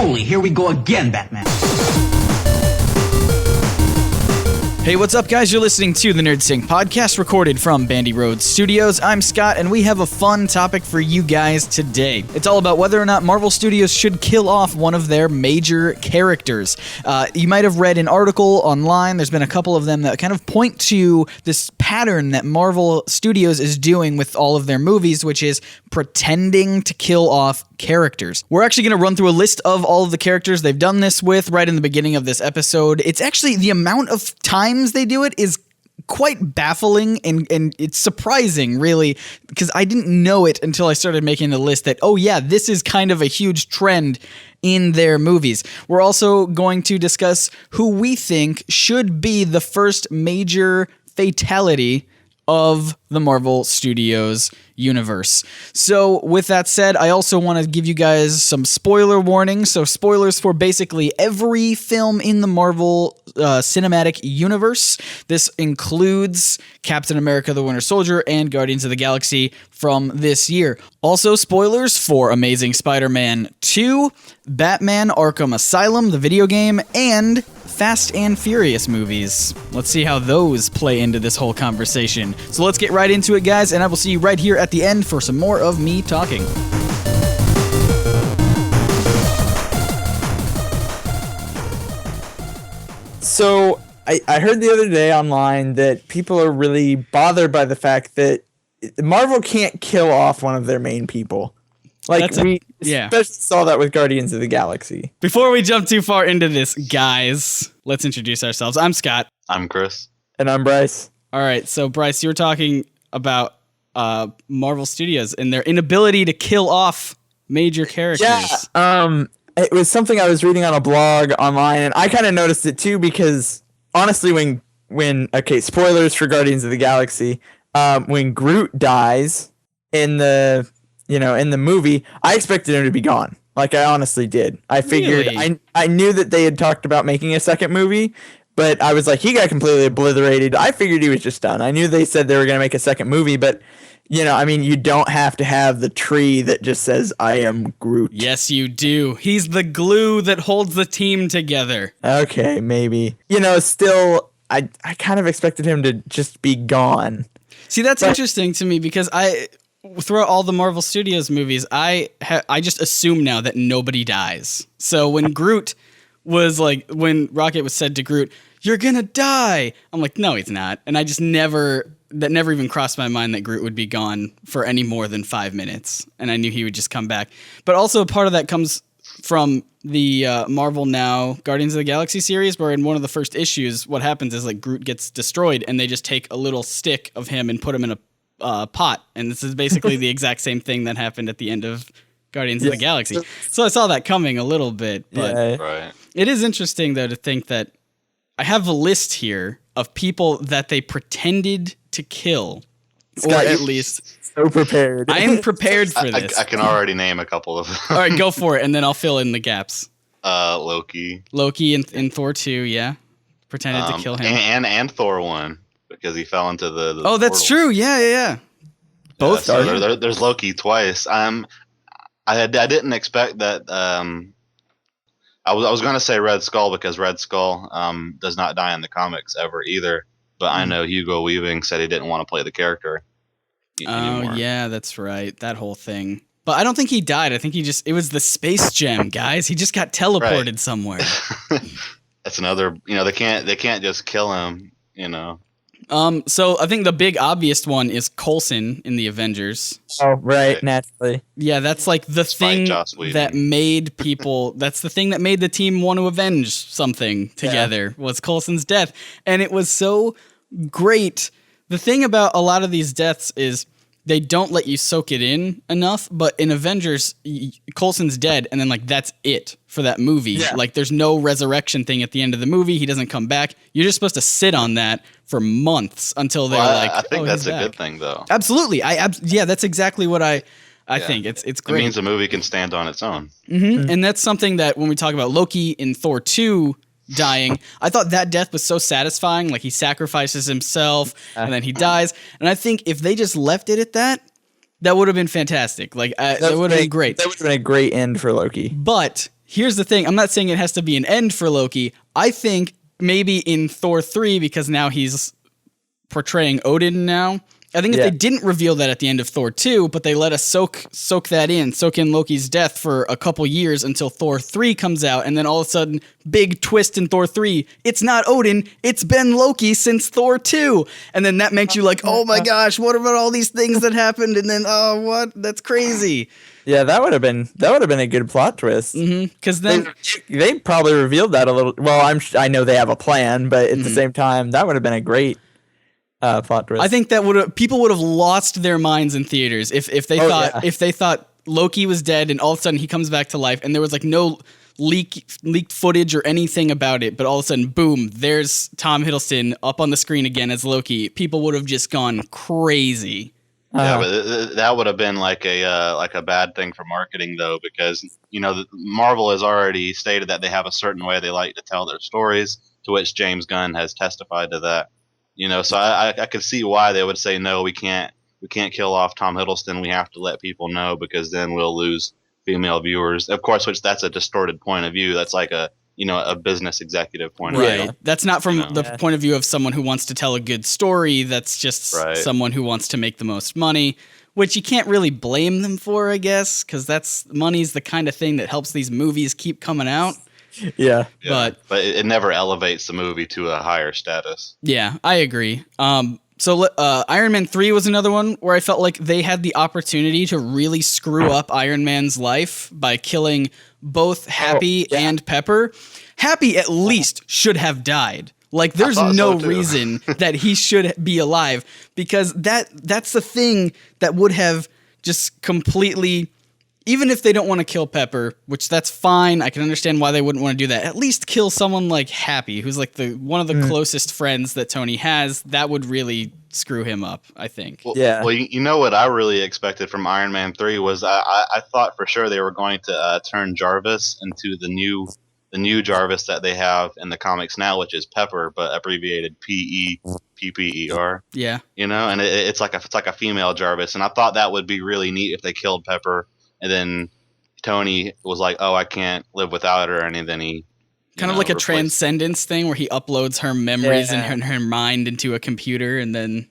Holy, here we go again, Batman. Hey, what's up, guys? You're listening to the NerdSync Podcast, recorded from Bandy Road Studios. I'm Scott, and we have a fun topic for you guys today. It's all about whether or not Marvel Studios should kill off one of their major characters. You might have read an article online. There's been a couple of them that kind of point to this pattern that Marvel Studios is doing with all of their movies, which is pretending to kill off characters. We're actually going to run through a list of all of the characters they've done this with right in the beginning of this episode. It's actually the amount of times they do it is quite baffling and it's surprising, really, because I didn't know it until I started making the list that, oh yeah, this is kind of a huge trend in their movies. We're also going to discuss who we think should be the first major fatality of the Marvel Studios universe. So with that said, I also want to give you guys some spoiler warnings. So spoilers for basically every film in the Marvel cinematic universe. This includes Captain America: The Winter Soldier and Guardians of the Galaxy from this year. Also spoilers for Amazing Spider-Man 2, Batman: Arkham Asylum, the video game, and Fast and Furious movies. Let's see how those play into this whole conversation. So let's get right into it, guys, and I will see you right here at the end for some more of me talking. So I heard the other day online that people are really bothered by the fact that Marvel can't kill off one of their main people. Especially saw that with Guardians of the Galaxy. Before we jump too far into this, guys, let's introduce ourselves. I'm Scott. I'm Chris. And I'm Bryce. All right, so Bryce, you were talking about Marvel Studios and their inability to kill off major characters. Yeah, it was something I was reading on a blog online, and I kind of noticed it too because, honestly, spoilers for Guardians of the Galaxy, when Groot dies in the movie, I expected him to be gone. Like, I honestly did. I figured, really? I knew that they had talked about making a second movie, but I was like, he got completely obliterated. I figured he was just done. I knew they said they were going to make a second movie, but, you don't have to have the tree that just says, I am Groot. Yes, you do. He's the glue that holds the team together. Okay, maybe. Still, I kind of expected him to just be gone. See, that's interesting to me because throughout all the Marvel Studios movies, I just assume now that nobody dies. So when when Rocket was said to Groot, "You're gonna die," I'm like, no, he's not. And I just never even crossed my mind that Groot would be gone for any more than 5 minutes. And I knew he would just come back. But also part of that comes from the Marvel Now Guardians of the Galaxy series, where in one of the first issues, what happens is like Groot gets destroyed and they just take a little stick of him and put him in a pot, and this is basically the exact same thing that happened at the end of Guardians of the Galaxy. So I saw that coming a little bit, but right. It is interesting though to think that I have a list here of people that they pretended to kill, Scott, or at least so prepared. I am prepared for this. I can already name a couple of them. All right, go for it, and then I'll fill in the gaps. Loki in Thor 2, yeah, pretended to kill him, and Thor 1. Because he fell into the oh, that's portal. true. Yeah. Both. So there's Loki twice. I didn't expect that. I was going to say Red Skull because Red Skull does not die in the comics ever either. But I know Hugo Weaving said he didn't want to play the character anymore. Oh yeah, that's right. That whole thing. But I don't think he died. I think it was the space gem, guys. He just got teleported somewhere. That's another. They can't just kill him. So I think the big obvious one is Coulson in the Avengers. Oh, right, naturally. Yeah, that's like the thing that made people, that's the thing that made the team want to avenge something together, was Coulson's death. And it was so great. The thing about a lot of these deaths is they don't let you soak it in enough, but in Avengers, Coulson's dead, and then like that's it for that movie. Yeah. Like there's no resurrection thing at the end of the movie. He doesn't come back. You're just supposed to sit on that for months until they're I think that's a good thing, though. Absolutely. Yeah, that's exactly what I think. It's great. It means a movie can stand on its own. Mm-hmm. And that's something that when we talk about Loki in Thor 2 dying, I thought that death was so satisfying. Like he sacrifices himself and then he dies. And I think if they just left it at that would have been fantastic. Like that would have been great. That would have been a great end for Loki. But here's the thing. I'm not saying it has to be an end for Loki. I think maybe in Thor 3, because now he's portraying Odin now. I think if they didn't reveal that at the end of Thor 2, but they let us soak in Loki's death for a couple years until Thor 3 comes out, and then all of a sudden, big twist in Thor 3, it's not Odin, it's been Loki since Thor 2. And then that makes you like, oh my gosh, what about all these things that happened? And then, oh, what? That's crazy. Yeah, that would have been a good plot twist. Because then they probably revealed that a little. Well, I know they have a plan, but at the same time, that would have been a great plot twist. I think that people would have lost their minds in theaters if they thought Loki was dead and all of a sudden he comes back to life and there was like no leaked footage or anything about it, but all of a sudden, boom, there's Tom Hiddleston up on the screen again as Loki. People would have just gone crazy. Yeah, but that would have been like a bad thing for marketing, though, because Marvel has already stated that they have a certain way they like to tell their stories, to which James Gunn has testified to that. So I could see why they would say no, we can't kill off Tom Hiddleston. We have to let people know because then we'll lose female viewers. Of course, which that's a distorted point of view. That's like a business executive point of view. Right. That's not from the point of view of someone who wants to tell a good story. That's just someone who wants to make the most money, which you can't really blame them for, I guess, because money's the kind of thing that helps these movies keep coming out. Yeah. But it never elevates the movie to a higher status. Yeah, I agree. So Iron Man 3 was another one where I felt like they had the opportunity to really screw up Iron Man's life by killing both Happy and Pepper. Happy at least should have died. Like, there's no reason that he should be alive, because that's the thing that would have just completely... Even if they don't want to kill Pepper, which that's fine, I can understand why they wouldn't want to do that. At least kill someone like Happy, who's like one of the closest friends that Tony has. That would really screw him up, I think. Well, you know what I really expected from Iron Man 3 was I thought for sure they were going to turn Jarvis into the new Jarvis that they have in the comics now, which is Pepper, but abbreviated PPER. Yeah. And it's like a female Jarvis, and I thought that would be really neat if they killed Pepper. And then Tony was like, "Oh, I can't live without her," and then he kind of like a transcendence thing where he uploads her memories and her mind into a computer, and then.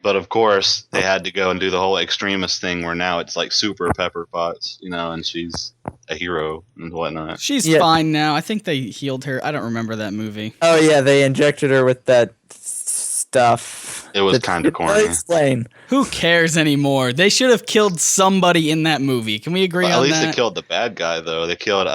But of course, they had to go and do the whole extremist thing where now it's like super Pepper Potts, and she's a hero and whatnot. She's fine now. I think they healed her. I don't remember that movie. Oh yeah, they injected her with that stuff. It was kind of corny. Explain. Who cares anymore? They should have killed somebody in that movie. Can we agree on that? At least they killed the bad guy, though. They killed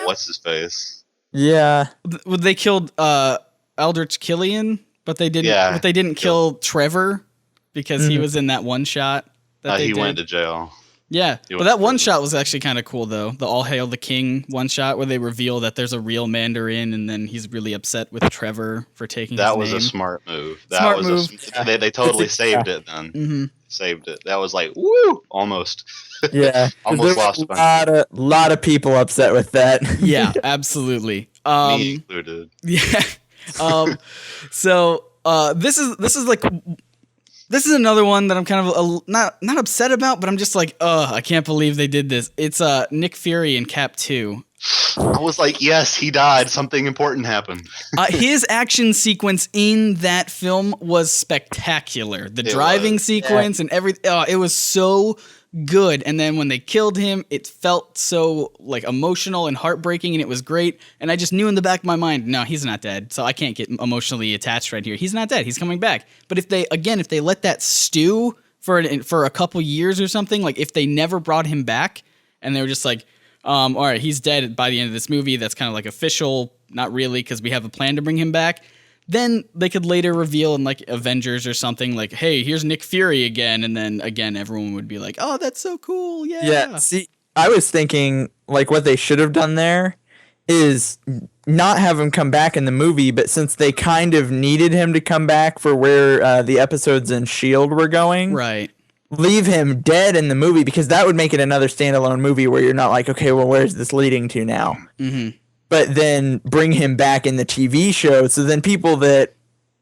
what's his face? Yeah. They killed Aldrich Killian, but they didn't. Yeah. But they didn't kill Trevor because he was in that one shot. That he went to jail. Yeah, but that one shot was actually kind of cool, though. The All Hail the King one shot where they reveal that there's a real Mandarin, and then he's really upset with Trevor for taking his name. That was a smart move. Smart move. They totally saved it then. Mm-hmm. Saved it. That was like, woo! Almost. Yeah. Almost lost a lot of people upset with that. Yeah, absolutely. Me included. Yeah. So this is like... This is another one that I'm kind of not upset about, but I'm just like, I can't believe they did this. It's Nick Fury in Cap 2. I was like, yes, he died. Something important happened. His action sequence in that film was spectacular. The driving sequence and everything. It was so good. And then when they killed him, it felt so like emotional and heartbreaking, and it was great. And I just knew in the back of my mind, no, he's not dead. So I can't get emotionally attached right here. He's not dead. He's coming back. But if they let that stew for a couple years or something, like if they never brought him back and they were just like, all right, he's dead by the end of this movie. That's kind of like official. Not really, because we have a plan to bring him back. Then they could later reveal in like Avengers or something like, hey, here's Nick Fury again. And then again, everyone would be like, oh, that's so cool. Yeah. Yeah. See, I was thinking like what they should have done there is not have him come back in the movie, but since they kind of needed him to come back for where the episodes in S.H.I.E.L.D. were going. Right. Leave him dead in the movie, because that would make it another standalone movie where you're not like, okay, well, where's this leading to now? Mm-hmm. But then bring him back in the TV show. So then people that,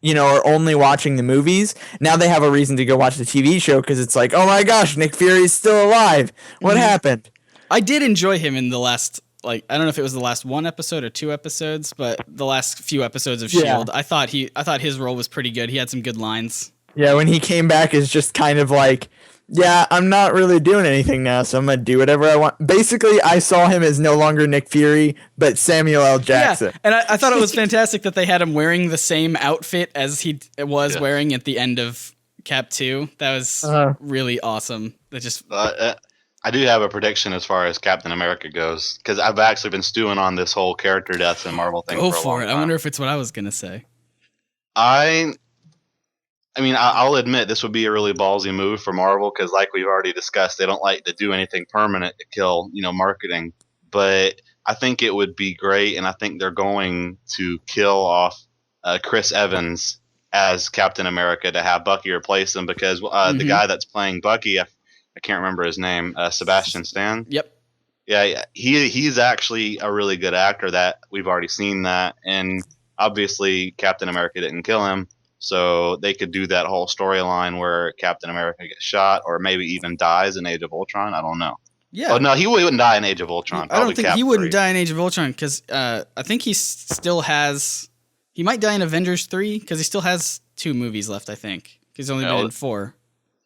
are only watching the movies, now they have a reason to go watch the TV show, because it's like, oh my gosh, Nick Fury's still alive. What happened? I did enjoy him in the last like, I don't know if it was the last one episode or 2 episodes, but the last few episodes of S.H.I.E.L.D., I thought his role was pretty good. He had some good lines. Yeah, when he came back, is just kind of like, yeah, I'm not really doing anything now, so I'm going to do whatever I want. Basically, I saw him as no longer Nick Fury, but Samuel L. Jackson. Yeah, and I thought it was fantastic that they had him wearing the same outfit as he was wearing at the end of Cap 2. That was really awesome. That just... I do have a prediction as far as Captain America goes, because I've actually been stewing on this whole character deaths and Marvel thing for a long time. Go for it. I wonder if it's what I was going to say. I mean, I'll admit this would be a really ballsy move for Marvel because, like we've already discussed, they don't like to do anything permanent to kill, marketing. But I think it would be great, and I think they're going to kill off Chris Evans as Captain America to have Bucky replace him because the guy that's playing Bucky, I can't remember his name, Sebastian Stan. Yep. Yeah, he's actually a really good actor. That we've already seen that, and obviously Captain America didn't kill him. So they could do that whole storyline where Captain America gets shot or maybe even dies in Age of Ultron. I don't know. Yeah. Oh, no, he wouldn't die in Age of Ultron. I don't think he wouldn't die in Age of Ultron because I think he still has... He might die in Avengers 3 because he still has 2 movies left, I think. He's only been in 4.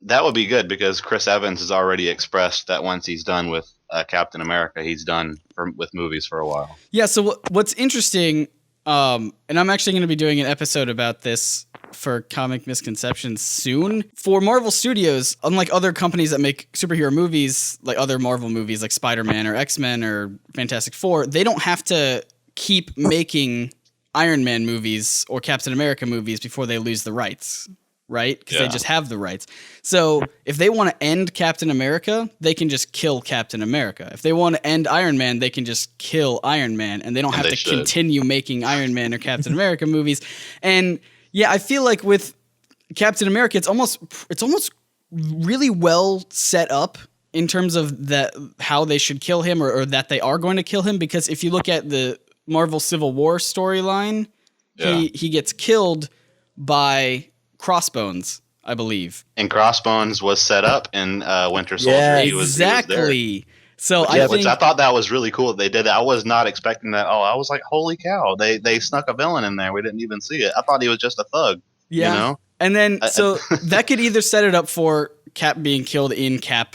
That would be good because Chris Evans has already expressed that once he's done with Captain America, he's done with movies for a while. Yeah, so what's interesting, and I'm actually going to be doing an episode about this for Comic Misconceptions soon. For Marvel Studios, unlike other companies that make superhero movies, like other Marvel movies like Spider-Man or X-Men or Fantastic Four, they don't have to keep making Iron Man movies or Captain America movies before they lose the rights, right? Because they just have the rights. So if they want to end Captain America, they can just kill Captain America. If they want to end Iron Man, they can just kill Iron Man, and they don't have to continue making Iron Man or Captain America movies. And yeah, I feel like with Captain America, it's almost really well set up in terms of that how they should kill him or that they are going to kill him. Because if you look at the Marvel Civil War storyline, he gets killed by Crossbones, I believe. And Crossbones was set up in Winter Soldier. Yeah, exactly. So which I thought that was really cool that they did that. I was not expecting that. Oh, I was like, holy cow! They snuck a villain in there. We didn't even see it. I thought he was just a thug. Yeah. You know? And then so that could either set it up for Cap being killed in Cap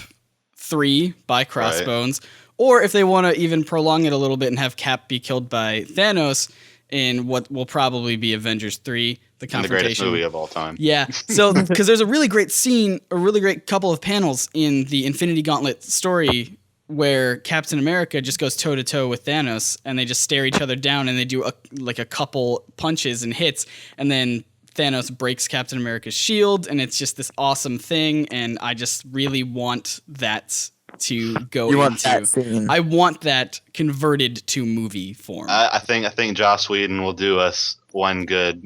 3 by Crossbones, or if they want to even prolong it a little bit and have Cap be killed by Thanos in what will probably be Avengers 3, the confrontation. The greatest movie of all time. Yeah. So because there's a really great scene, a really great couple of panels in the Infinity Gauntlet story where Captain America just goes toe-to-toe with Thanos, and they just stare each other down, and they do a couple punches and hits, and then Thanos breaks Captain America's shield, and it's just this awesome thing, and I just really want that to go that scene. I want that converted to movie form. I think Joss Whedon will do us one good,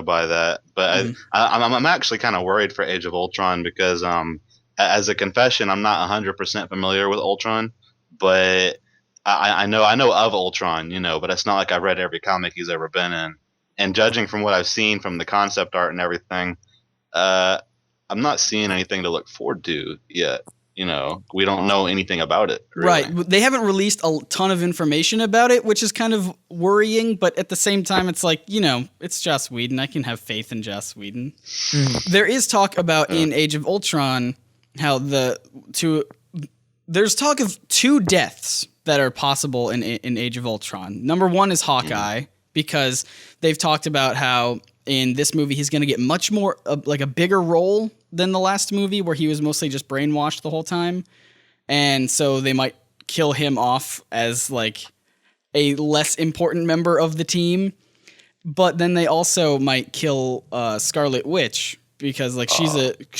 by that. But I'm actually kind of worried for Age of Ultron because as a confession, I'm not 100% familiar with Ultron, but I know of Ultron, but it's not like I've read every comic he's ever been in. And judging from what I've seen from the concept art and everything, I'm not seeing anything to look forward to yet. We don't know anything about it. Really. Right. They haven't released a ton of information about it, which is kind of worrying. But at the same time, it's like, it's Joss Whedon. I can have faith in Joss Whedon. There is talk about in Age of Ultron how there's talk of 2 deaths that are possible in Age of Ultron. Number 1 is Hawkeye, because they've talked about how in this movie he's going to get much more like a bigger role than the last movie where he was mostly just brainwashed the whole time. And so they might kill him off as like a less important member of the team. But then they also might kill Scarlet Witch because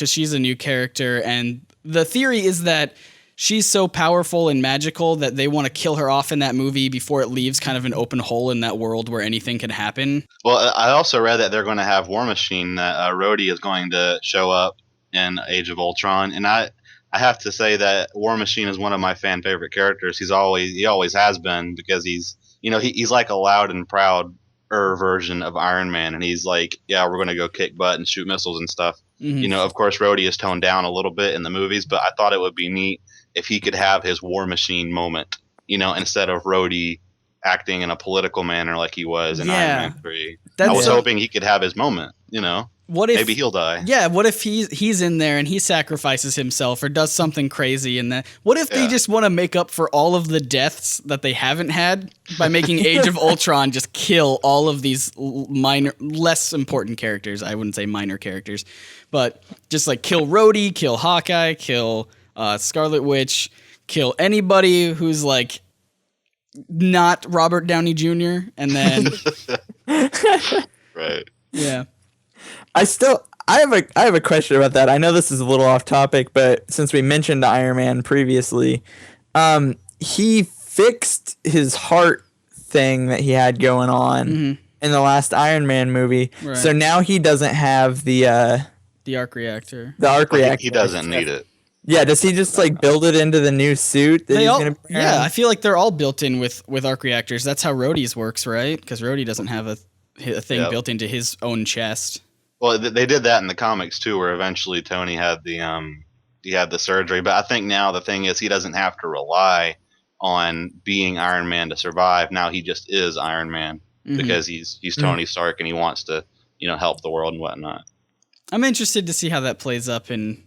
she's a new character, and the theory is that she's so powerful and magical that they want to kill her off in that movie before it leaves kind of an open hole in that world where anything can happen. Well, I also read that they're going to have War Machine, that Rhodey is going to show up in Age of Ultron, and I have to say that War Machine is one of my fan favorite characters. He always has been, because he's like a loud and proud version of Iron Man, and he's like, yeah, we're going to go kick butt and shoot missiles and stuff. Of course, Rhodey is toned down a little bit in the movies, but I thought it would be neat if he could have his War Machine moment instead of Rhodey acting in a political manner like he was in Yeah. Iron Man 3. That's I was so- hoping he could have his moment, What if maybe he'll die. Yeah, what if he's in there and he sacrifices himself or does something crazy and that? What if they Yeah. just want to make up for all of the deaths that they haven't had by making Age of Ultron just kill all of these minor, less important characters? I wouldn't say minor characters, but just like kill Rhodey, kill Hawkeye, kill Scarlet Witch, kill anybody who's like not Robert Downey Jr. And then Right. yeah. I have a question about that. I know this is a little off topic, but since we mentioned Iron Man previously, he fixed his heart thing that he had going on in the last Iron Man movie. Right. So now he doesn't have the arc reactor. arc reactor. He doesn't need it. Yeah, does he just like build it into the new suit that he's gonna be wearing? Yeah, I feel like they're all built in with arc reactors. That's how Rhodey's works, right? Because Rhodey doesn't have a thing built into his own chest. Well, they did that in the comics too, where eventually Tony had the surgery. But I think now the thing is he doesn't have to rely on being Iron Man to survive. Now he just is Iron Man because he's Tony Stark and he wants to help the world and whatnot. I'm interested to see how that plays up in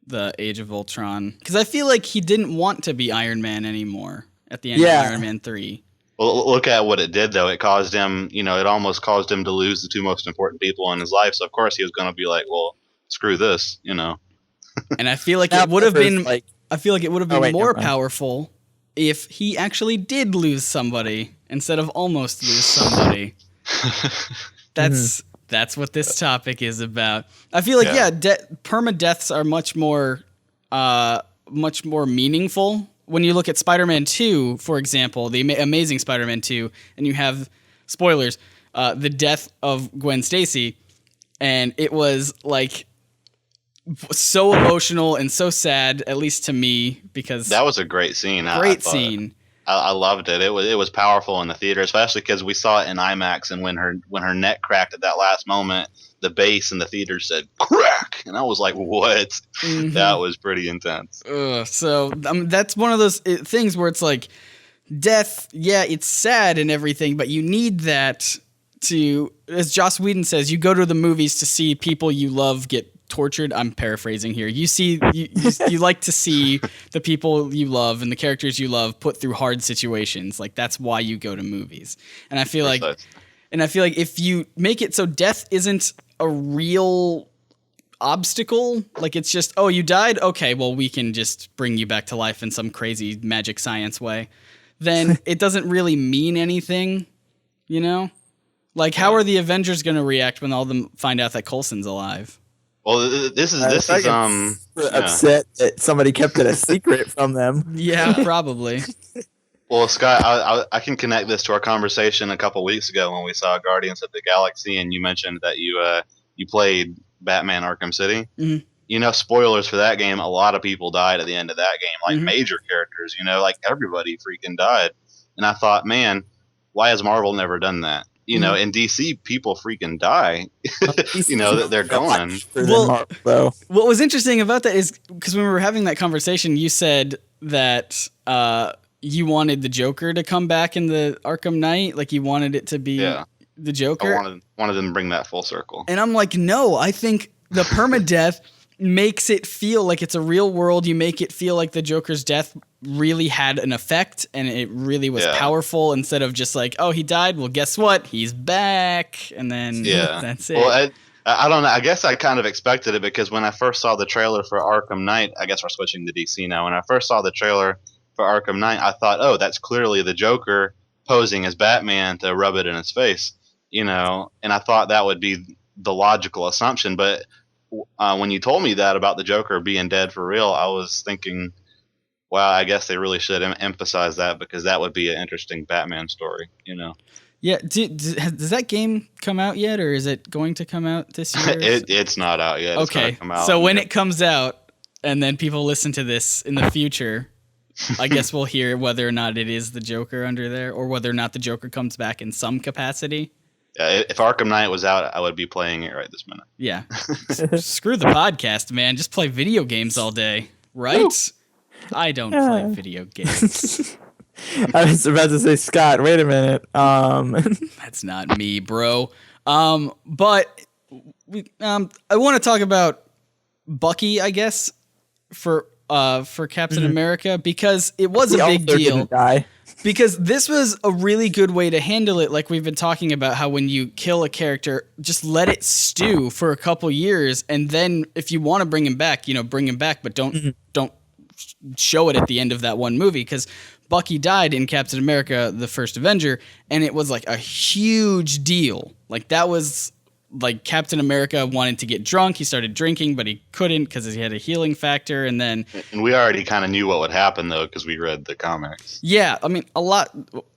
the Age of Ultron because I feel like he didn't want to be Iron Man anymore at the end of Iron Man 3. Well, look at what it did, though. It caused him, it almost caused him to lose the two most important people in his life. So, of course, he was going to be like, well, screw this, And I feel like it would have been more never mind. powerful if he actually did lose somebody instead of almost lose somebody. That's what this topic is about. I feel like, permadeaths are much more meaningful. When you look at Spider-Man 2, for example, the Amazing Spider-Man 2, and you have, spoilers, the death of Gwen Stacy, and it was, like, so emotional and so sad, at least to me, because... That was a great scene. Scene. I loved it. It was powerful in the theater, especially because we saw it in IMAX, and when her neck cracked at that last moment, the bass in the theater said crack, and I was like, "What?" That was pretty intense. So that's one of those things where it's like death. Yeah, it's sad and everything, but you need that to, as Joss Whedon says, you go to the movies to see people you love get tortured. I'm paraphrasing here. You like to see the people you love and the characters you love put through hard situations. Like that's why you go to movies. And I feel like if you make it so death isn't a real obstacle, like it's just, oh, you died? Okay, well, we can just bring you back to life in some crazy magic science way. Then it doesn't really mean anything, Like how are the Avengers going to react when all of them find out that Coulson's alive? Well, this is upset that somebody kept it a secret from them. Yeah, probably. Well, Scott, I can connect this to our conversation a couple weeks ago when we saw Guardians of the Galaxy, and you mentioned that you played Batman Arkham City. Mm-hmm. Spoilers for that game. A lot of people died at the end of that game, like major characters. Like everybody freaking died. And I thought, man, why has Marvel never done that? In DC, people freaking die. That they're gone. Well, what was interesting about that is because when we were having that conversation, you said that you wanted the Joker to come back in the Arkham Knight, like you wanted it to be the Joker. I wanted them to bring that full circle. And I'm like, no, I think the permadeath makes it feel like it's a real world. You make it feel like the Joker's death really had an effect and it really was powerful instead of just like, oh, he died. Well, guess what? He's back. And then that's it. Well, I don't know. I guess I kind of expected it because when I first saw the trailer for Arkham Knight, I guess we're switching to DC now. When I first saw the trailer for Arkham Knight, I thought, oh, that's clearly the Joker posing as Batman to rub it in his face, and I thought that would be the logical assumption. But when you told me that about the Joker being dead for real, I was thinking, wow, I guess they really should emphasize that because that would be an interesting Batman story, Yeah, does that game come out yet, or is it going to come out this year? It's not out yet. Okay, it's come out. So when it comes out, and then people listen to this in the future, I guess we'll hear whether or not it is the Joker under there, or whether or not the Joker comes back in some capacity. Yeah, if Arkham Knight was out, I would be playing it right this minute. Yeah. Screw the podcast, man. Just play video games all day, right? Woo! I don't play video games. I was about to say, Scott, wait a minute. That's not me, bro. But I want to talk about Bucky, I guess, for Captain America, because it was a big deal. Didn't die. Because this was a really good way to handle it. Like we've been talking about how when you kill a character, just let it stew for a couple years. And then if you want to bring him back, bring him back, but don't show it at the end of that one movie. Because Bucky died in Captain America, the First Avenger, and it was like a huge deal. Like that was like Captain America wanted to get drunk. He started drinking, but he couldn't because he had a healing factor. And we already kind of knew what would happen though, because we read the comics. Yeah, I mean,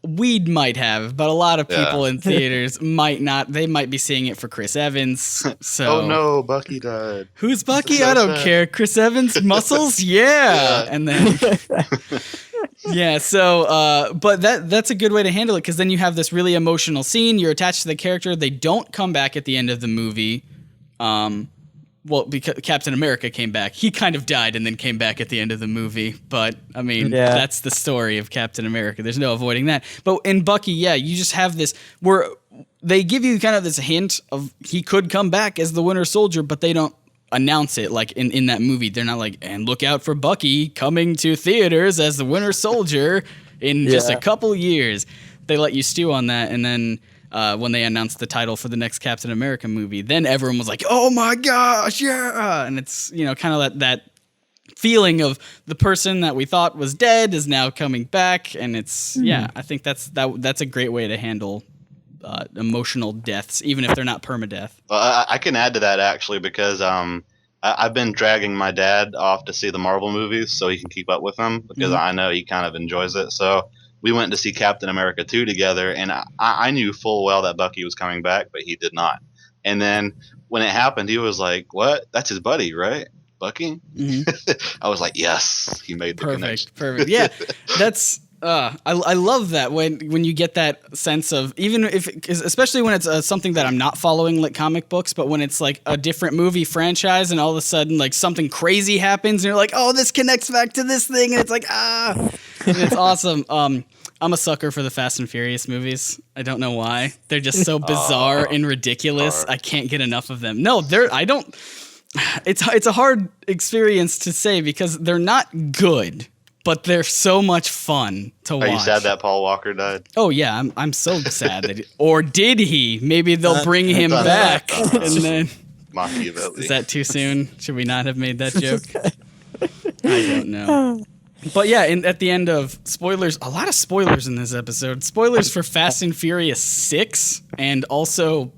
weed might have, but a lot of people in theaters might not. They might be seeing it for Chris Evans. So, oh no, Bucky died. Who's Bucky? I don't care. Chris Evans, muscles, yeah. And then. Yeah, so but that's a good way to handle it, because then you have this really emotional scene. You're attached to the character. They don't come back at the end of the movie. Well, because Captain America came back. He kind of died and then came back at the end of the movie. But, I mean, that's the story of Captain America. There's no avoiding that. But in Bucky, you just have this where they give you kind of this hint of he could come back as the Winter Soldier, but they don't announce it like in that movie. They're not like, and look out for Bucky coming to theaters as the Winter Soldier in just a couple years. They let you stew on that, and then when they announced the title for the next Captain America movie, then everyone was like, oh my gosh, yeah. And it's kind of that feeling of the person that we thought was dead is now coming back, and it's I think that's a great way to handle emotional deaths, even if they're not permadeath. Well, I can add to that actually, because I've been dragging my dad off to see the Marvel movies so he can keep up with them, because I know he kind of enjoys it. So we went to see Captain America 2 together, and I knew full well that Bucky was coming back, but he did not. And then when it happened, he was like, "What? That's his buddy, right? Bucky?" I was like, "Yes, he made the connection." Perfect. Yeah, that's. I love that when you get that sense of, even if, especially when it's something that I'm not following like comic books, but when it's like a different movie franchise and all of a sudden like something crazy happens and you're like, oh, this connects back to this thing, and it's like, and it's awesome. I'm a sucker for the Fast and Furious movies. I don't know why. They're just so bizarre and ridiculous. I can't get enough of them. No, I don't. It's a hard experience to say because they're not good, but they're so much fun to watch. Are you sad that Paul Walker died? Oh yeah, I'm so sad that or did he? Maybe they'll bring him back. And then Machiavelli. Is that too soon? Should we not have made that joke? I don't know. But yeah, at the end of spoilers, a lot of spoilers in this episode. Spoilers for Fast and Furious 6 and also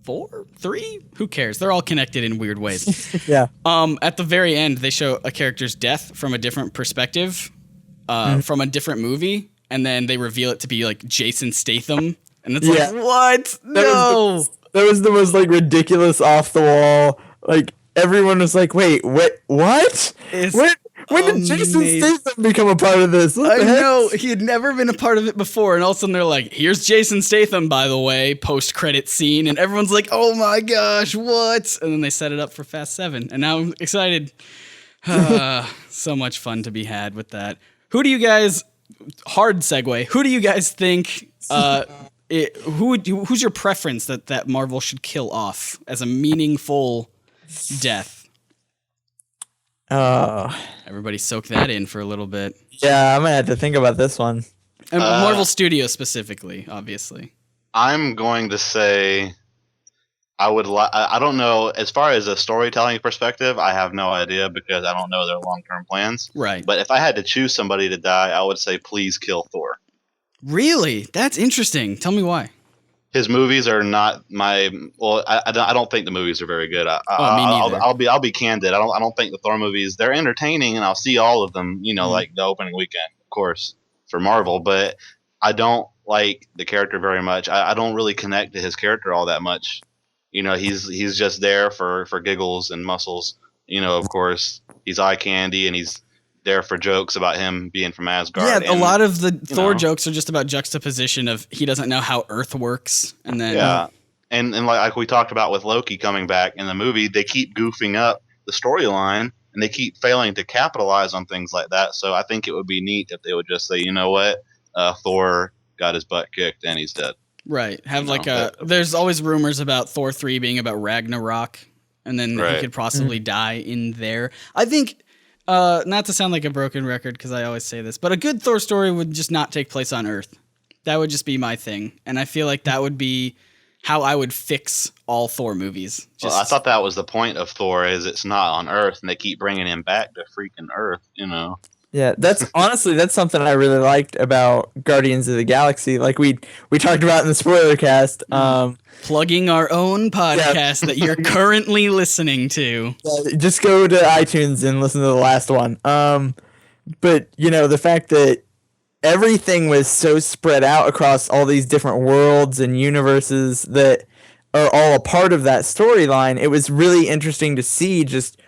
4, 3. Who cares? They're all connected in weird ways. Yeah. At the very end, they show a character's death from a different perspective, from a different movie, and then they reveal it to be like Jason Statham, and it's like, what? No. That was the most like ridiculous, off the wall. Like everyone was like, wait, what? When did Jason Statham become a part of this? I know. He had never been a part of it before. And all of a sudden they're like, here's Jason Statham, by the way, post-credit scene. And everyone's like, oh my gosh, what? And then they set it up for Fast 7. And now I'm excited. So much fun to be had with that. Who do you guys, hard segue, who do you guys think, who's your preference that Marvel should kill off as a meaningful death? Everybody soak that in for a little bit. Yeah, I'm gonna have to think about this one. And Marvel Studios specifically, obviously. I'm going to say I don't know. As far as a storytelling perspective, I have no idea because I don't know their long-term plans. Right. But if I had to choose somebody to die, I would say please kill Thor. Really? That's interesting. Tell me why. His movies are not my. Well, I don't think the movies are very good. Me neither. I'll be candid. I don't think the Thor movies, they're entertaining, and I'll see all of them. Like the opening weekend, of course, for Marvel. But I don't like the character very much. I don't really connect to his character all that much. He's just there for giggles and muscles. Of course, he's eye candy, and he's there for jokes about him being from Asgard. Yeah, a lot of the Thor jokes are just about juxtaposition of he doesn't know how Earth works, and then and like we talked about with Loki coming back in the movie, they keep goofing up the storyline and they keep failing to capitalize on things like that. So I think it would be neat if they would just say, you know what, Thor got his butt kicked and he's dead. Right. Have there's always rumors about Thor 3 being about Ragnarok, and then he could possibly die in there. I think, not to sound like a broken record, because I always say this, but a good Thor story would just not take place on Earth. That would just be my thing. And I feel like that would be how I would fix all Thor movies. Well, I thought that was the point of Thor, is it's not on Earth, and they keep bringing him back to freaking Earth, you know? Yeah, that's something I really liked about Guardians of the Galaxy. Like we talked about in the spoiler cast. Plugging our own podcast that you're currently listening to. Just go to iTunes and listen to the last one. But the fact that everything was so spread out across all these different worlds and universes that are all a part of that storyline, it was really interesting to see just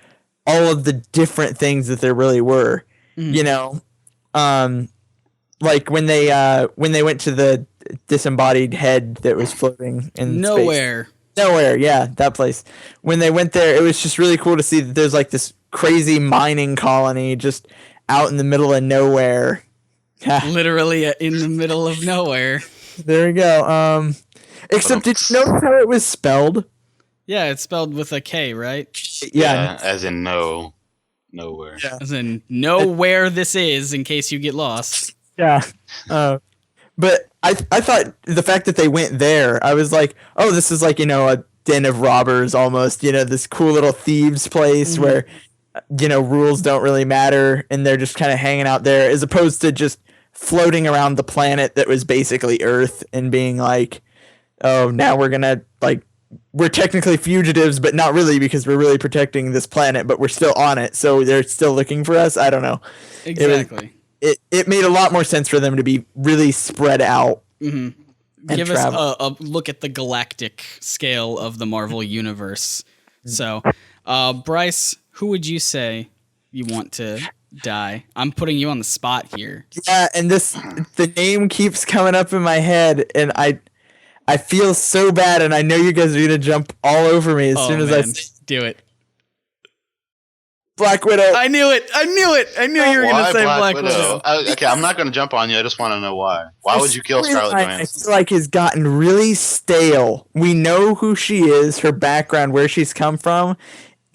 all of the different things that there really were. Like when they went to the disembodied head that was floating in Nowhere. space. Nowhere, yeah, that place. When they went there, it was just really cool to see that there's like this crazy mining colony just out in the middle of nowhere. Literally in the middle of nowhere. There you go. Except did you notice how it was spelled? Yeah, it's spelled with a K, right? Yeah. As in nowhere. Yeah. As in know where this is in case you get lost. Yeah. But I thought the fact that they went there, I was like, oh, this is like, a den of robbers almost, this cool little thieves place where, rules don't really matter and they're just kind of hanging out there, as opposed to just floating around the planet that was basically Earth and being like, oh, now we're going to we're technically fugitives, but not really, because we're really protecting this planet, but we're still on it. So they're still looking for us. I don't know. Exactly. It made a lot more sense for them to be really spread out. Mm-hmm. Give travel. Us a look at the galactic scale of the Marvel universe. So, Bryce, who would you say you want to die? I'm putting you on the spot here. Yeah, and the name keeps coming up in my head, and I feel so bad, and I know you guys are going to jump all over me as soon as I do it. Black Widow. I knew it. I knew you were going to say Black Widow. Okay, I'm not going to jump on you. I just want to know why. Why would you kill Scarlett Johansson? I feel like has gotten really stale. We know who she is, her background, where she's come from,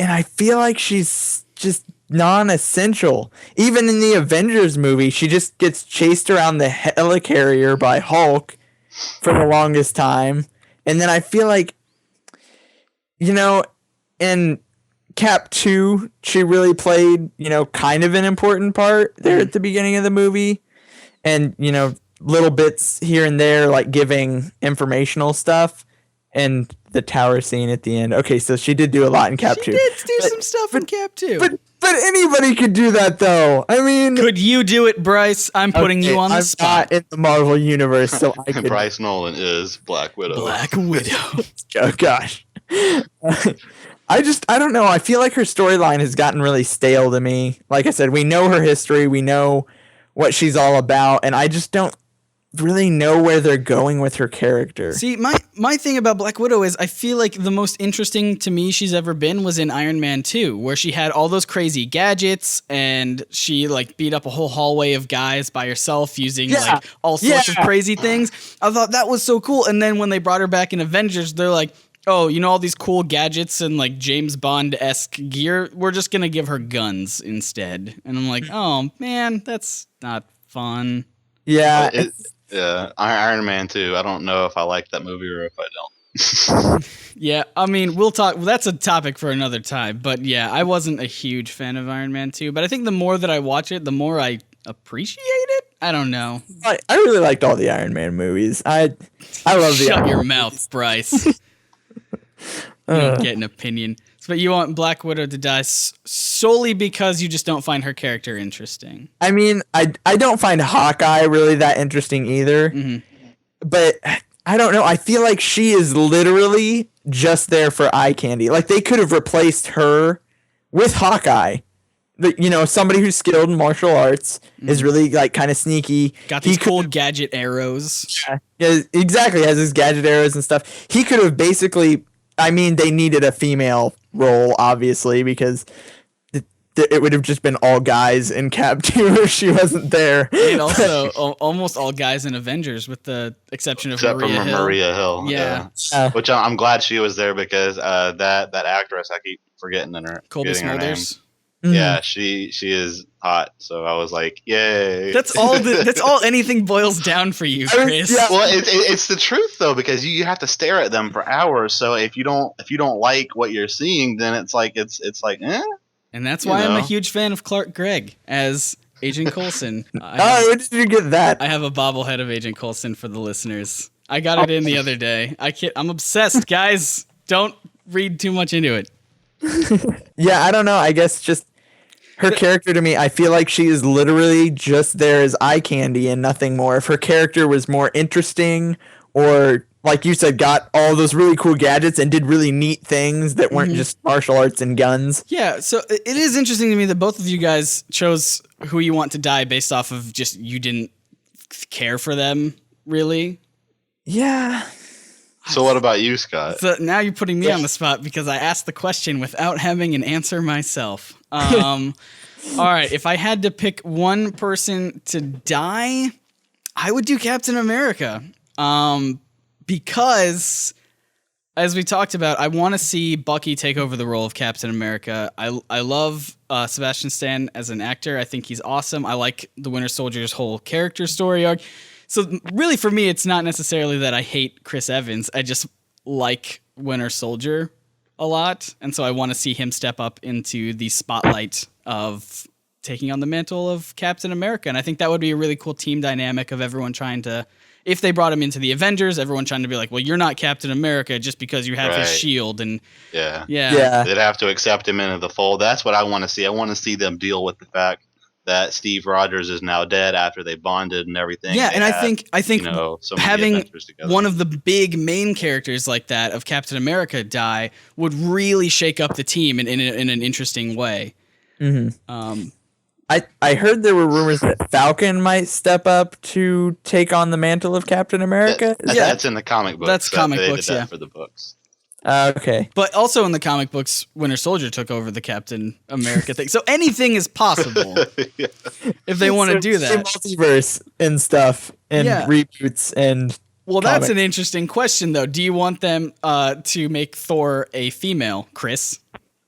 and I feel like she's just non-essential. Even in the Avengers movie, she just gets chased around the helicarrier by Hulk for the longest time. And then I feel like, in Cap 2, she really played, kind of an important part there at the beginning of the movie. And, little bits here and there, like giving informational stuff. And the tower scene at the end. Okay, so she did do a lot in Cap 2. She did do some stuff in Cap 2. But anybody could do that, though. I mean... Could you do it, Bryce? I'm putting you on the spot. I'm not in the Marvel universe, so I could... Bryce Nolen is Black Widow. Black Widow. Oh, gosh. I don't know. I feel like her storyline has gotten really stale to me. Like I said, we know her history. We know what she's all about. And I just don't really know where they're going with her character. See, my thing about Black Widow is I feel like the most interesting to me she's ever been was in Iron Man 2, where she had all those crazy gadgets and she like beat up a whole hallway of guys by herself using like all sorts of crazy things. I thought that was so cool. And then when they brought her back in Avengers, they're like, oh, all these cool gadgets and like James Bond-esque gear, we're just going to give her guns instead. And I'm like, oh man, that's not fun. Yeah. Yeah, Iron Man 2. I don't know if I like that movie or if I don't. Yeah, I mean, we'll talk. That's a topic for another time. But yeah, I wasn't a huge fan of Iron Man 2. But I think the more that I watch it, the more I appreciate it. I don't know. I really liked all the Iron Man movies. I love the. Shut your mouth, Bryce. You don't get an opinion. But you want Black Widow to die solely because you just don't find her character interesting. I mean, I don't find Hawkeye really that interesting either. Mm-hmm. But I don't know. I feel like she is literally just there for eye candy. Like they could have replaced her with Hawkeye. Somebody who's skilled in martial arts is really like kind of sneaky. Got these cool gadget arrows. Yeah, exactly. Has his gadget arrows and stuff. He could have basically. I mean, they needed a female role, obviously, because it would have just been all guys in Cap 2 if she wasn't there. And also almost all guys in Avengers, with the exception of Maria Hill. Maria Hill. Yeah. Which I'm glad she was there because that actress, I keep forgetting her. Colby getting her name. Smulders. Yeah, she is hot. So I was like, yay. That's all anything boils down for you, Chris. Yeah. Well, it's the truth though, because you have to stare at them for hours. So if you don't like what you're seeing, then it's like And that's why I'm a huge fan of Clark Gregg as Agent Coulson. Where did you get that? I have a bobblehead of Agent Coulson for the listeners. I got it in the other day. I'm obsessed, guys. Don't read too much into it. Yeah, I don't know. I guess just her character to me, I feel like she is literally just there as eye candy and nothing more. If her character was more interesting, or like you said, got all those really cool gadgets and did really neat things that weren't just martial arts and guns. Yeah, so it is interesting to me that both of you guys chose who you want to die based off of just you didn't care for them, really. Yeah. So what about you, Scott? So now you're putting me on the spot because I asked the question without having an answer myself. All right, if I had to pick one person to die, I would do Captain America. Because, as we talked about, I want to see Bucky take over the role of Captain America. I love Sebastian Stan as an actor. I think he's awesome. I like the Winter Soldier's whole character story arc. So really, for me, it's not necessarily that I hate Chris Evans. I just like Winter Soldier a lot, and so I want to see him step up into the spotlight of taking on the mantle of Captain America. And I think that would be a really cool team dynamic of everyone trying to, if they brought him into the Avengers, everyone trying to be like, well, you're not Captain America just because you have his shield. And yeah, yeah, they'd have to accept him into the fold. That's what I want to see. I want to see them deal with the fact that Steve Rogers is now dead after they bonded and everything. Yeah, and I think so having one of the big main characters like that of Captain America die would really shake up the team in an interesting way. Mm-hmm. I heard there were rumors that Falcon might step up to take on the mantle of Captain America. That's in the comic books. That's comic books, for the books. Okay. But also in the comic books, Winter Soldier took over the Captain America thing. So anything is possible if they want to do that. Multiverse and stuff and reboots and Well, that's an interesting question, though. Do you want them to make Thor a female, Chris?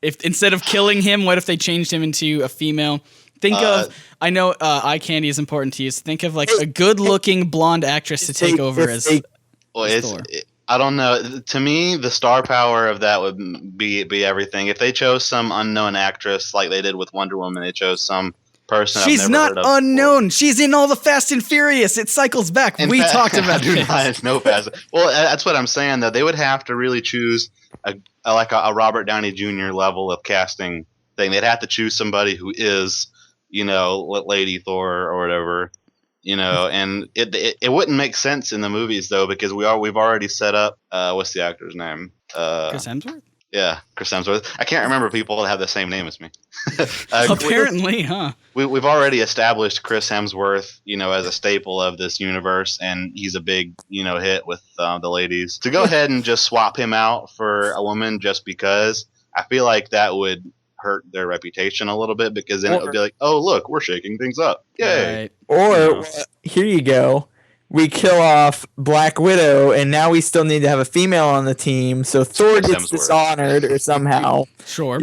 If instead of killing him, what if they changed him into a female? Think of, I know eye candy is important to you, so think of like a good-looking blonde actress to take over as Thor. I don't know. To me, the star power of that would be everything. If they chose some unknown actress like they did with Wonder Woman, they chose some person. She's I've never not heard of unknown. before. She's in all the Fast and Furious. It cycles back. We talked about this. No Fast. Well, that's what I'm saying. Though they would have to really choose a Robert Downey Jr. level of casting thing. They'd have to choose somebody who is, Lady Thor or whatever. And it wouldn't make sense in the movies though, because we've already set up what's the actor's name? Chris Hemsworth? Yeah, Chris Hemsworth. I can't remember people that have the same name as me. Apparently, huh? We've already established Chris Hemsworth, as a staple of this universe, and he's a big, hit with the ladies. To go ahead and just swap him out for a woman just because, I feel like that would hurt their reputation a little bit, because then it would be like, oh look, we're shaking things up, yay! Right. Or here you go, we kill off Black Widow, and now we still need to have a female on the team, so Thor gets dishonored or somehow. Sure.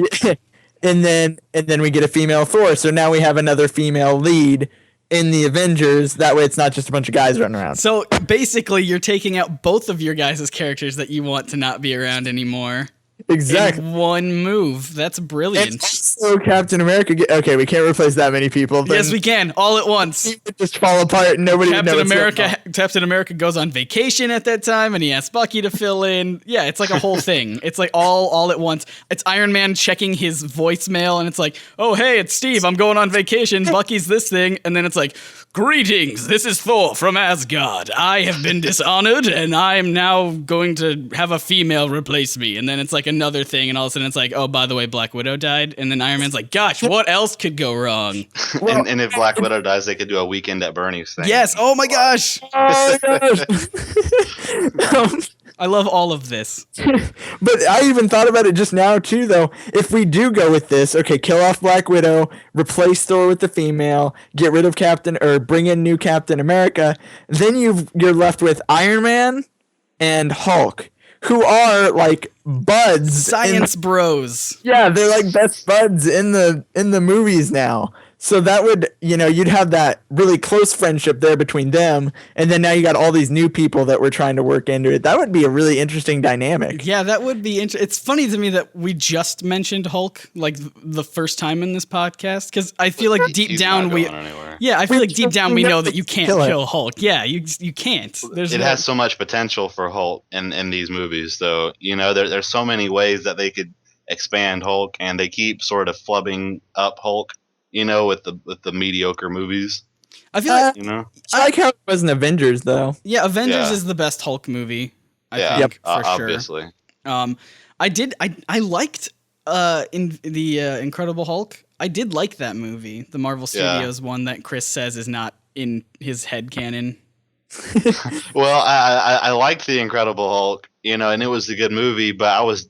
and then we get a female Thor, so now we have another female lead in the Avengers. That way, it's not just a bunch of guys running around. So basically, you're taking out both of your guys' characters that you want to not be around anymore. Exactly. In one move. That's brilliant. And also Captain America. Okay, we can't replace that many people. Yes, we can. All at once. It would just fall apart and nobody would know what's going on. Captain America goes on vacation at that time and he asks Bucky to fill in. Yeah, it's like a whole thing. It's like all at once. It's Iron Man checking his voicemail and it's like, oh, hey, it's Steve. I'm going on vacation. Bucky's this thing. And then it's like, greetings. This is Thor from Asgard. I have been dishonored and I am now going to have a female replace me. And then it's like another thing. And all of a sudden it's like, oh, by the way, Black Widow died. And then Iron Man's like, gosh, what else could go wrong? And if Black Widow dies, they could do a Weekend at Bernie's thing. Yes. Oh my gosh. Oh my gosh. I love all of this. But I even thought about it just now too, though. If we do go with this, okay, kill off Black Widow, replace Thor with the female, get rid of bring in new Captain America, then you're left with Iron Man and Hulk, who are like buds, Science bros. Yeah, they're like best buds in the movies now. So that would, you'd have that really close friendship there between them, and then now you got all these new people that we're trying to work into it. That would be a really interesting dynamic. Yeah, that would be interesting. It's funny to me that we just mentioned Hulk like the first time in this podcast, because I feel like deep down we know that you can't kill Hulk. Yeah, you can't. It has so much potential for Hulk in these movies, though. There's so many ways that they could expand Hulk, and they keep sort of flubbing up Hulk. With the mediocre movies. I feel like I like how it was in Avengers, though. Yeah, Avengers is the best Hulk movie. I think for obviously. Sure. I liked in the Incredible Hulk. I did like that movie, the Marvel Studios one that Chris says is not in his head canon. Well, I liked the Incredible Hulk, and it was a good movie, but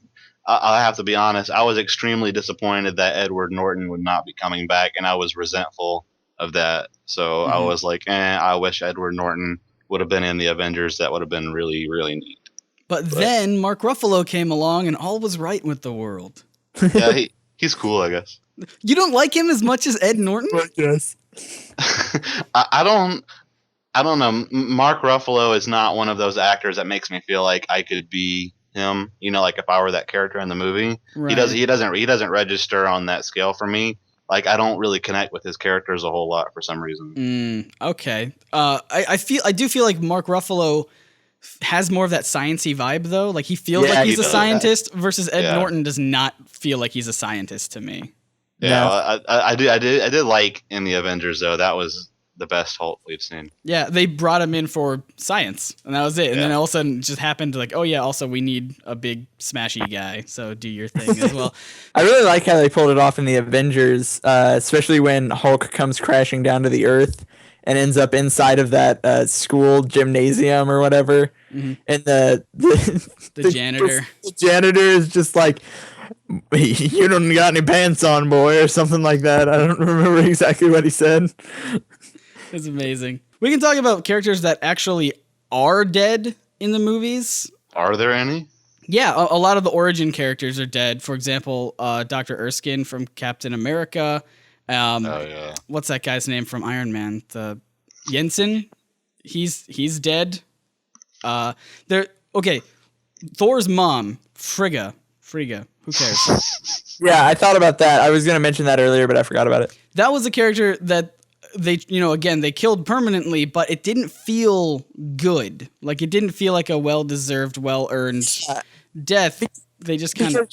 I have to be honest, I was extremely disappointed that Edward Norton would not be coming back, and I was resentful of that. So I was like, I wish Edward Norton would have been in the Avengers. That would have been really, really neat. But then Mark Ruffalo came along, and all was right with the world. Yeah, he's cool, I guess. You don't like him as much as Ed Norton? Yes. I don't know. Mark Ruffalo is not one of those actors that makes me feel like I could be him, like if I were that character in the movie. Right. He doesn't register on that scale for me. Like, I don't really connect with his characters a whole lot for some reason. Okay. I do feel like Mark Ruffalo has more of that sciencey vibe, though. Like, he feels like he's a scientist versus Ed Norton does not feel like he's a scientist to me. Yeah, no. I did like in the Avengers, though. That was the best Hulk we've seen. Yeah, they brought him in for science, and that was it. And then all of a sudden, it just happened to also we need a big smashy guy, so do your thing as well. I really like how they pulled it off in the Avengers, especially when Hulk comes crashing down to the Earth and ends up inside of that school gymnasium or whatever, and the janitor. The janitor is just like, "You don't got any pants on, boy," or something like that. I don't remember exactly what he said. It's amazing. We can talk about characters that actually are dead in the movies. Are there any? Yeah, a lot of the origin characters are dead. For example, Dr. Erskine from Captain America. What's that guy's name from Iron Man? Jensen. He's dead. Thor's mom, Frigga. Who cares? Yeah, I thought about that. I was going to mention that earlier, but I forgot about it. That was a character that they killed permanently, but it didn't feel good. Like, it didn't feel like a well-deserved, well-earned death. They just kind of...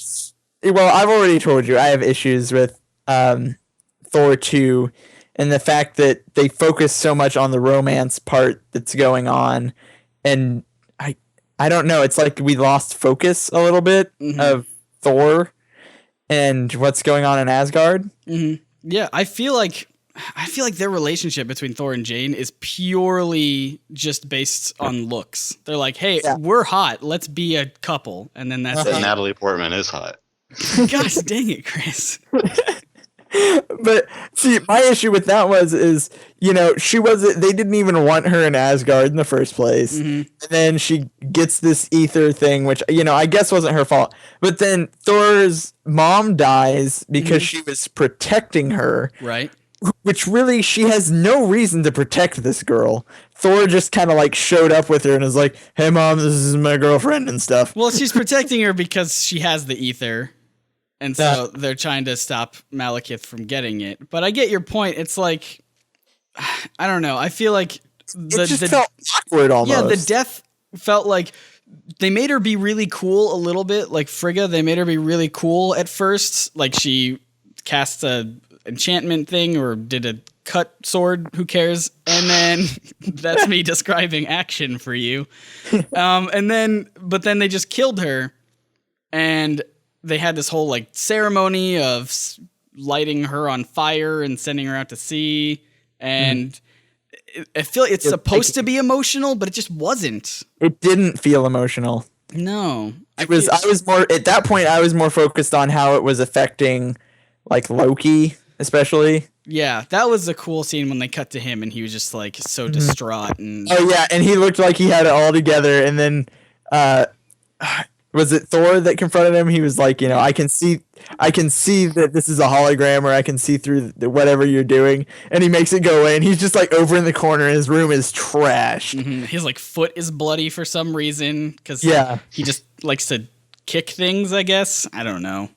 Well, I've already told you, I have issues with Thor 2 and the fact that they focus so much on the romance part that's going on. And I don't know, it's like we lost focus a little bit of Thor and what's going on in Asgard. Mm-hmm. Yeah, I feel like their relationship between Thor and Jane is purely just based on looks. They're like, hey, we're hot. Let's be a couple. And then that's it. Natalie Portman is hot. Gosh dang it, Chris. But see, my issue with that they didn't even want her in Asgard in the first place. Mm-hmm. And then she gets this ether thing, which, I guess wasn't her fault. But then Thor's mom dies because she was protecting her. Right. Which really, she has no reason to protect this girl. Thor just kind of like showed up with her and is like, hey mom, this is my girlfriend and stuff. Well, she's protecting her because she has the ether. And so they're trying to stop Malekith from getting it. But I get your point. It's like, I don't know. I feel like it just felt awkward almost. Yeah, the death felt like they made her be really cool a little bit. Like Frigga, they made her be really cool at first. Like she cast a enchantment thing or did a cut sword. Who cares? And then that's me describing action for you. But then they just killed her, and they had this whole like ceremony of lighting her on fire and sending her out to sea. And I feel it's supposed to be emotional, but it just wasn't. It didn't feel emotional. No. I was more at that point. I was more focused on how it was affecting, like Loki, especially. Yeah, that was a cool scene when they cut to him and he was just like so distraught and Oh yeah, and he looked like he had it all together. And then, was it Thor that confronted him? He was like, I can see that this is a hologram, or I can see through whatever you're doing. And he makes it go away, and he's just like over in the corner. His room is trashed. Mm-hmm. His like foot is bloody for some reason because he just likes to kick things. I guess I don't know.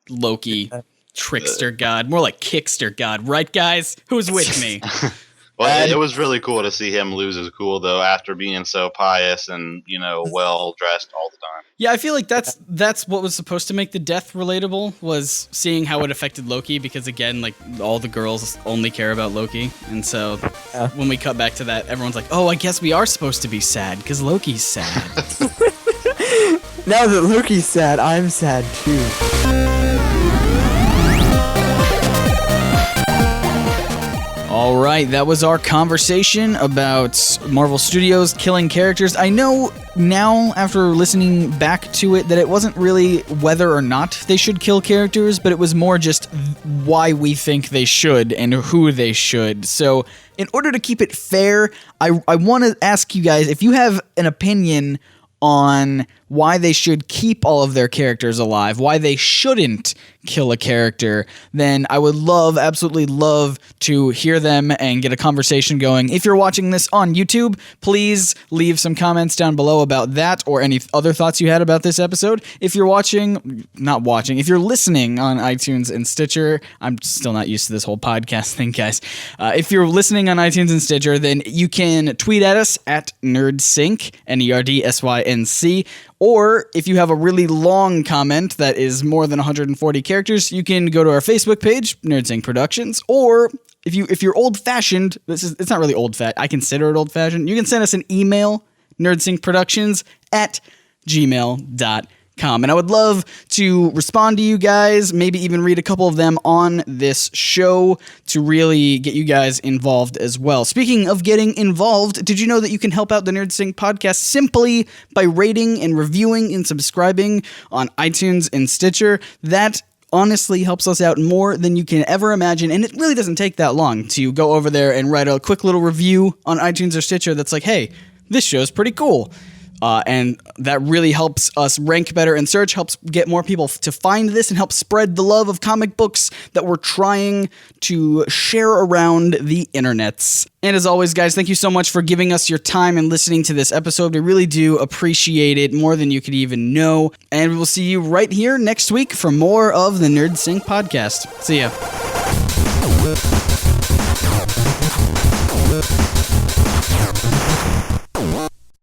Loki, trickster god, more like kickster god, right, guys? Who's with me? Well, it was really cool to see him lose his cool, though, after being so pious and, well-dressed all the time. Yeah, I feel like that's what was supposed to make the death relatable, was seeing how it affected Loki, because, again, like, all the girls only care about Loki. And so when we cut back to that, everyone's like, oh, I guess we are supposed to be sad, because Loki's sad. Now that Loki's sad, I'm sad, too. All right, that was our conversation about Marvel Studios killing characters. I know now, after listening back to it, that it wasn't really whether or not they should kill characters, but it was more just why we think they should and who they should. So, in order to keep it fair, I want to ask you guys if you have an opinion on why they should keep all of their characters alive, why they shouldn't kill a character, then I would absolutely love to hear them and get a conversation going. If you're watching this on YouTube, please leave some comments down below about that or any other thoughts you had about this episode. If you're if you're listening on iTunes and Stitcher, I'm still not used to this whole podcast thing, guys. If you're listening on iTunes and Stitcher, then you can tweet at us at NerdSync, NerdSync, or if you have a really long comment that is more than 140 characters, you can go to our Facebook page, NerdSync Productions, or if you're old-fashioned, it's not really old-fashioned, I consider it old-fashioned, you can send us an email, nerdsyncproductions@gmail.com. And I would love to respond to you guys, maybe even read a couple of them on this show to really get you guys involved as well. Speaking of getting involved, did you know that you can help out the NerdSync podcast simply by rating and reviewing and subscribing on iTunes and Stitcher? That honestly helps us out more than you can ever imagine, and it really doesn't take that long to go over there and write a quick little review on iTunes or Stitcher that's like, hey, this show's pretty cool. And that really helps us rank better in search, helps get more people to find this, and helps spread the love of comic books that we're trying to share around the internets. And as always, guys, thank you so much for giving us your time and listening to this episode. We really do appreciate it more than you could even know. And we will see you right here next week for more of the NerdSync podcast. See ya.